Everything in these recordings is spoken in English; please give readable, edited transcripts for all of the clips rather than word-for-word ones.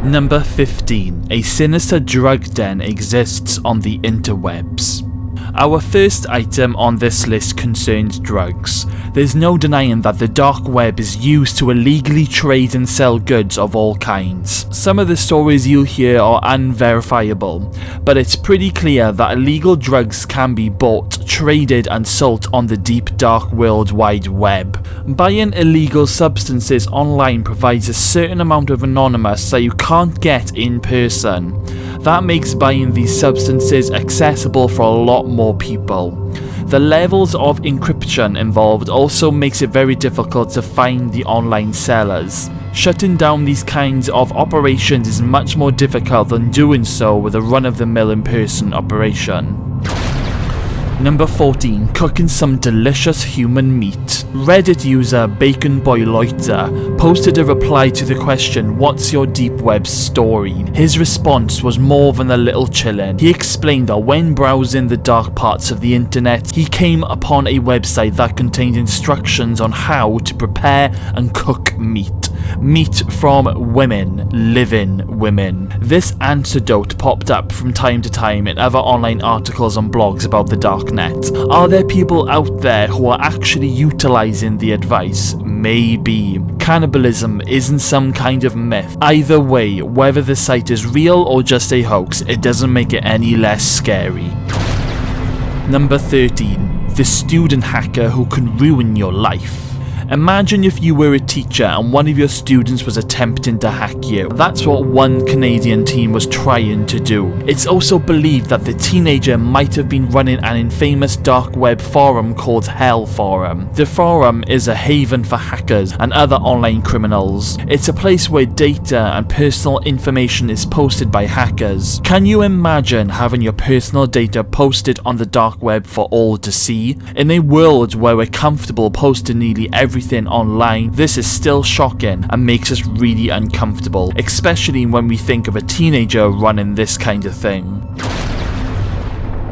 Number 15. A sinister drug den exists on the interwebs. Our first item on this list concerns drugs. There's no denying that the dark web is used to illegally trade and sell goods of all kinds. Some of the stories you'll hear are unverifiable, but it's pretty clear that illegal drugs can be bought, traded and sold on the deep dark World Wide Web. Buying illegal substances online provides a certain amount of anonymous that you can't get in person. That makes buying these substances accessible for a lot more people. The levels of encryption involved also makes it very difficult to find the online sellers. Shutting down these kinds of operations is much more difficult than doing so with a run-of-the-mill in-person operation. Number 14. Cooking some delicious human meat. Reddit user Bacon Boy Loiter posted a reply to the question, "What's your deep web story?" His response was more than a little chilling. He explained that when browsing the dark parts of the internet, he came upon a website that contained instructions on how to prepare and cook meat. Meat from women, living women. This anecdote popped up from time to time in other online articles and blogs about the darknet. Are there people out there who are actually utilizing the advice? Maybe. Cannibalism isn't some kind of myth. Either way, whether the site is real or just a hoax, it doesn't make it any less scary. Number 13. The student hacker who can ruin your life. Imagine if you were a teacher and one of your students was attempting to hack you. That's what one Canadian teen was trying to do. It's also believed that the teenager might have been running an infamous dark web forum called Hell Forum. The forum is a haven for hackers and other online criminals. It's a place where data and personal information is posted by hackers. Can you imagine having your personal data posted on the dark web for all to see? In a world where we're comfortable posting nearly everything online, this is still shocking and makes us really uncomfortable, especially when we think of a teenager running this kind of thing.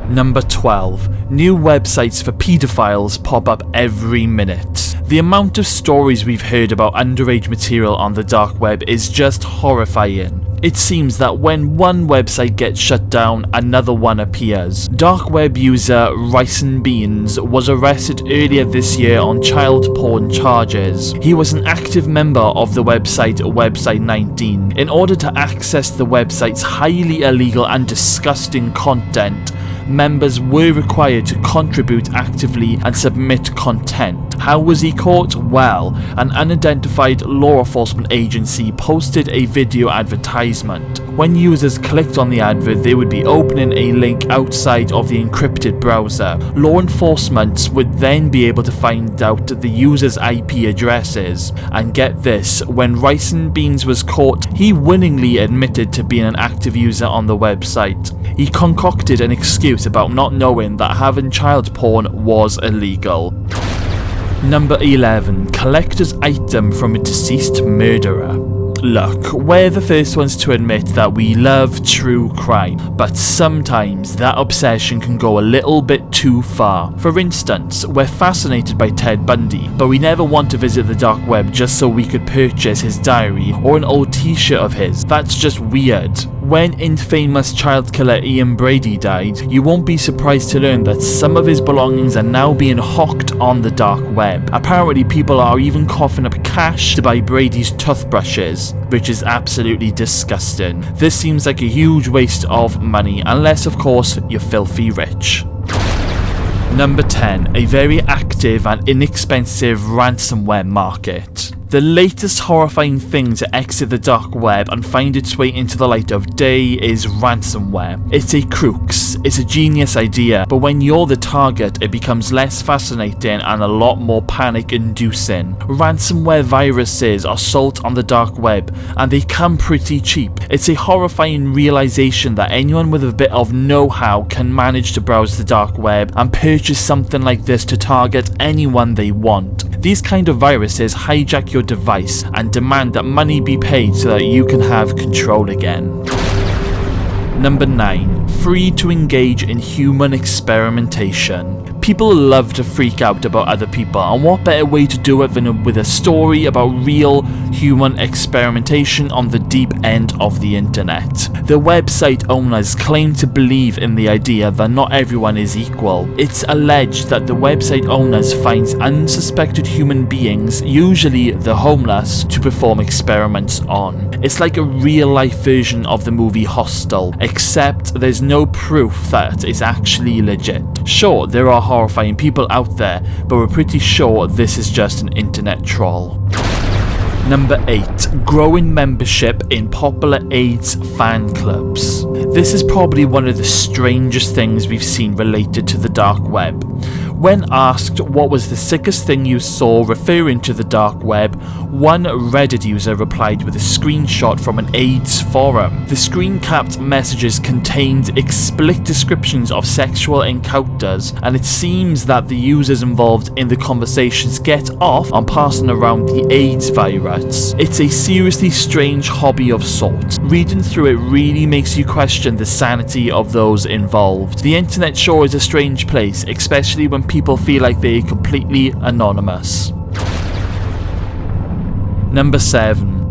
Number 12. New websites for paedophiles pop up every minute. The amount of stories we've heard about underage material on the dark web is just horrifying. It seems that when one website gets shut down, another one appears. Dark web user Rice and Beans was arrested earlier this year on child porn charges. He was an active member of the website Website 19. In order to access the website's highly illegal and disgusting content, members were required to contribute actively and submit content. How was he caught? Well, an unidentified law enforcement agency posted a video advertisement. When users clicked on the advert, they would be opening a link outside of the encrypted browser. Law enforcement would then be able to find out the user's IP addresses. And get this, when Rice and Beans was caught, he willingly admitted to being an active user on the website. He concocted an excuse about not knowing that having child porn was illegal. Number 11. Collector's item from a deceased murderer. Look, we're the first ones to admit that we love true crime, but sometimes that obsession can go a little bit too far. For instance, we're fascinated by Ted Bundy, but we never want to visit the dark web just so we could purchase his diary or an old t-shirt of his. That's just weird. When infamous child killer Ian Brady died, you won't be surprised to learn that some of his belongings are now being hawked on the dark web. Apparently people are even coughing up cash to buy Brady's toothbrushes, which is absolutely disgusting. This seems like a huge waste of money, unless of course you're filthy rich. Number 10. A very active and inexpensive ransomware market. The latest horrifying thing to exit the dark web and find its way into the light of day is ransomware. It's a crux, it's a genius idea, but when you're the target it becomes less fascinating and a lot more panic-inducing. Ransomware viruses are sold on the dark web and they come pretty cheap. It's a horrifying realization that anyone with a bit of know-how can manage to browse the dark web and purchase something like this to target anyone they want. These kind of viruses hijack your device and demand that money be paid so that you can have control again. Number 9. free to engage in human experimentation. People love to freak out about other people, and what better way to do it than with a story about real human experimentation on the deep end of the internet. The website owners claim to believe in the idea that not everyone is equal. It's alleged that the website owners finds unsuspected human beings, usually the homeless, to perform experiments on. It's like a real-life version of the movie Hostel, except there's no proof that it's actually legit. Sure, there are horrifying people out there, but we're pretty sure this is just an internet troll. Number 8. Growing membership in popular AIDS fan clubs. This is probably one of the strangest things we've seen related to the dark web. When asked what was the sickest thing you saw referring to the dark web, one Reddit user replied with a screenshot from an AIDS forum. The screen-capped messages contained explicit descriptions of sexual encounters, and it seems that the users involved in the conversations get off on passing around the AIDS virus. It's a seriously strange hobby of sorts. Reading through it really makes you question the sanity of those involved. The internet sure is a strange place, especially when people feel like they're completely anonymous. Number 7.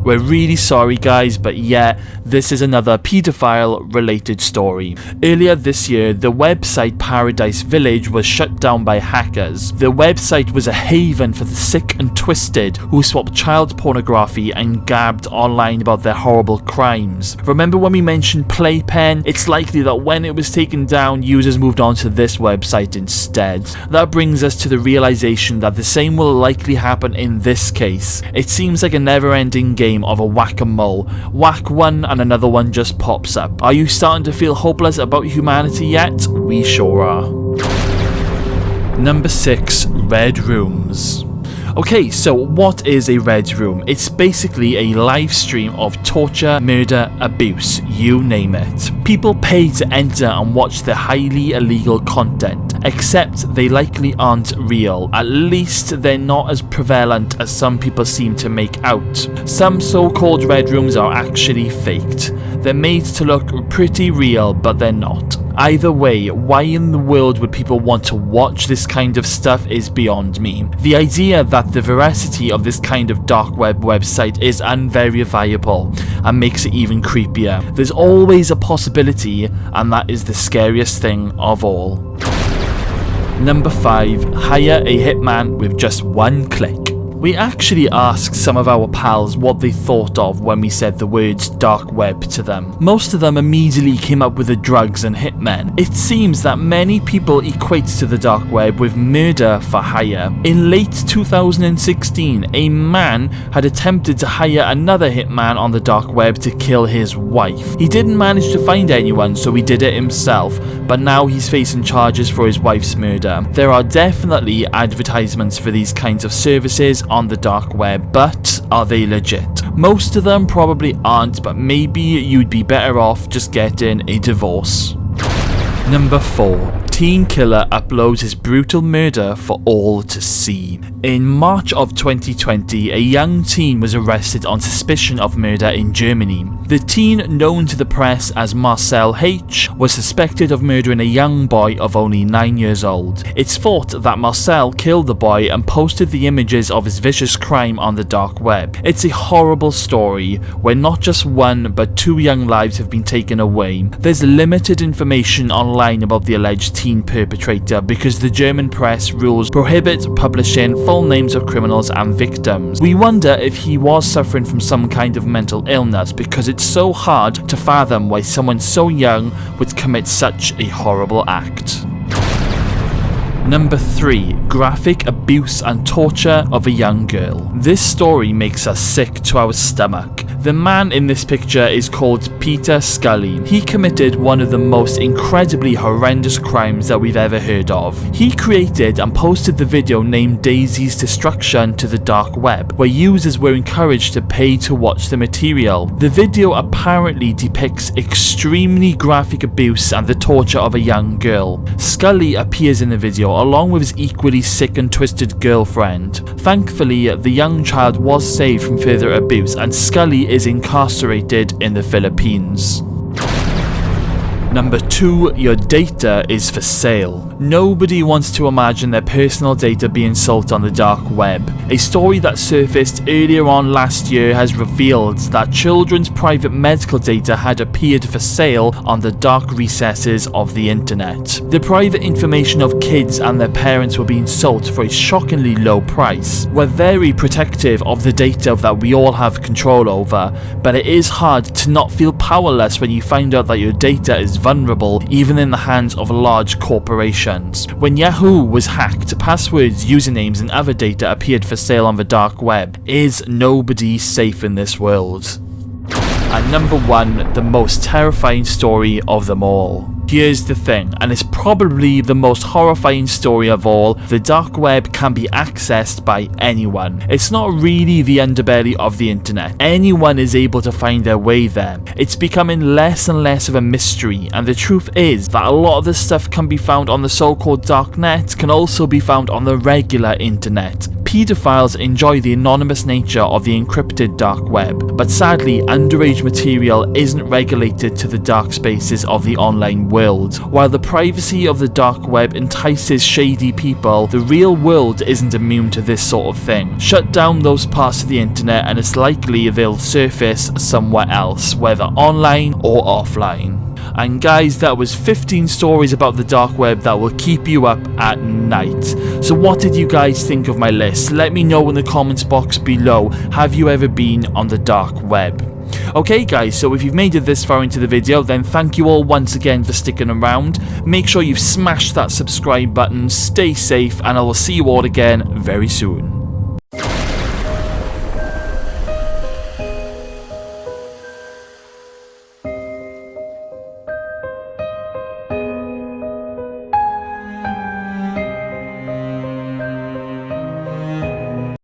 We're really sorry guys, but yeah, this is another paedophile related story. Earlier this year, the website Paradise Village was shut down by hackers. The website was a haven for the sick and twisted who swapped child pornography and gabbed online about their horrible crimes. Remember when we mentioned Playpen? It's likely that when it was taken down, users moved on to this website instead. That brings us to the realization that the same will likely happen in this case. It seems like a never-ending game of a whack-a-mole. Whack one and another one just pops up. Are you starting to feel hopeless about humanity yet? We sure are. Number 6. Red Rooms. Okay, so what is a red room? It's basically a live stream of torture, murder, abuse, you name it. People pay to enter and watch the highly illegal content, except they likely aren't real. At least they're not as prevalent as some people seem to make out. Some so-called red rooms are actually faked. They're made to look pretty real, but they're not. Either way, why in the world would people want to watch this kind of stuff is beyond me. The idea that the veracity of this kind of dark web website is unverifiable and makes it even creepier. There's always a possibility, and that is the scariest thing of all. Number 5. Hire a hitman with just one click. We actually asked some of our pals what they thought of when we said the words dark web to them. Most of them immediately came up with the drugs and hitmen. It seems that many people equate to the dark web with murder for hire. In late 2016, a man had attempted to hire another hitman on the dark web to kill his wife. He didn't manage to find anyone, so he did it himself, but now he's facing charges for his wife's murder. There are definitely advertisements for these kinds of services on the dark web, but are they legit? Most of them probably aren't, but maybe you'd be better off just getting a divorce. Number 4. Teen killer uploads his brutal murder for all to see. In March of 2020, a young teen was arrested on suspicion of murder in Germany. The teen, known to the press as Marcel H., was suspected of murdering a young boy of only 9 years old. It's thought that Marcel killed the boy and posted the images of his vicious crime on the dark web. It's a horrible story where not just one but 2 young lives have been taken away. There's limited information online about the alleged teen perpetrator because the German press rules prohibit publishing full names of criminals and victims. We wonder if he was suffering from some kind of mental illness, because it's so hard to fathom why someone so young would commit such a horrible act. Number 3. Graphic abuse and torture of a young girl. This story makes us sick to our stomach. The man in this picture is called Peter Scully. He committed one of the most incredibly horrendous crimes that we've ever heard of. He created and posted the video named Daisy's Destruction to the dark web, where users were encouraged to pay to watch the material. The video apparently depicts extremely graphic abuse and the torture of a young girl. Scully appears in the video along with his equally sick and twisted girlfriend. Thankfully, the young child was saved from further abuse, and Scully is incarcerated in the Philippines. Number 2, your data is for sale. Nobody wants to imagine their personal data being sold on the dark web. A story that surfaced earlier on last year has revealed that children's private medical data had appeared for sale on the dark recesses of the internet. The private information of kids and their parents were being sold for a shockingly low price. We're very protective of the data that we all have control over, but it is hard to not feel powerless when you find out that your data is vulnerable even in the hands of large corporations. When Yahoo was hacked, passwords, usernames and other data appeared for sale on the dark web. Is nobody safe in this world? And number 1, the most terrifying story of them all. Here's the thing, and it's probably the most horrifying story of all: the dark web can be accessed by anyone. It's not really the underbelly of the internet. Anyone is able to find their way there. It's becoming less and less of a mystery, and the truth is that a lot of the stuff can be found on the so-called darknet can also be found on the regular internet. Paedophiles enjoy the anonymous nature of the encrypted dark web, but sadly underage material isn't regulated to the dark spaces of the online world. While the privacy of the dark web entices shady people, the real world isn't immune to this sort of thing. Shut down those parts of the internet and it's likely they'll surface somewhere else, whether online or offline. And guys, that was 15 stories about the dark web that will keep you up at night. So what did you guys think of my list? Let me know in the comments box below. Have you ever been on the dark web? Okay guys, so if you've made it this far into the video, then thank you all once again for sticking around. Make sure you've smashed that subscribe button, stay safe, and I will see you all again very soon.